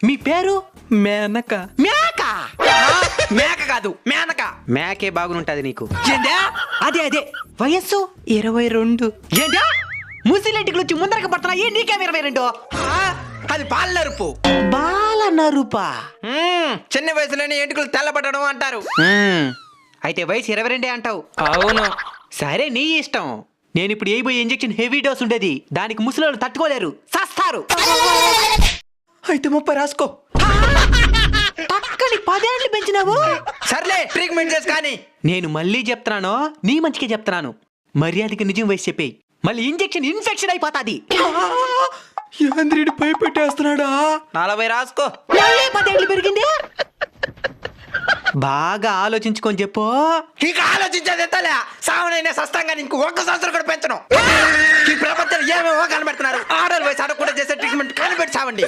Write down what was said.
మీ పేరు? మేనక. మేక మేక కాదు మేనక. మేకే బాగుంటది నీకు. ఏందా? అదే వయస్సు 22. ఏందా? ముసిలింటికి వచ్చి ముందరకి పడుతున్నా ఏ నీకేం 22? అది పాల నరుపు. బాల నరుపా? చిన్న వయసులోనే ఎంటుకలు తెల్లబడడం అంటారు. అయితే వయసు 22 అంటావు. అవును. సరే నీ ఇష్టం. నేను ఇప్పుడు వేయబోయే ఇంజెక్షన్ హెవీ డోస్ ఉండేది, దానికి ముసలోళ్ళు తట్టుకోలేరు, సస్తారు. అయితే 30 రాసుకో. పక్కని 10 ఏళ్ళు పెంచినావు. సర్లే ట్రీట్మెంట్ చేసి కానీ. నేను మళ్ళీ చెప్తున్నాను, నీ మంచికే చెప్తున్నాను. మర్యాదకి నిజం వయసు చెప్పేయి, మళ్ళీ ఇంజెక్షన్ ఇన్ఫెక్షన్ అయిపోతాది. యాంద్రుడు భయపెట్టేస్తున్నాడా? 40 రాసుకో. మళ్ళీ 10 ఏళ్ళు పెరిగింది. బాగా ఆలోచించుకొని చెప్పు. ఇక ఆలోచించేది ఎత్తలే. సావనైనా సస్తంగా నీకు 1 సంవత్సరం కూడా పెంచను. ఈ ప్రపంచంలో ఏమేమో కనబెడుతున్నారు. ఆర్డర్ వయసు అడగకుండా చేసే ట్రీట్మెంట్ కనిపెట్టి చావండి.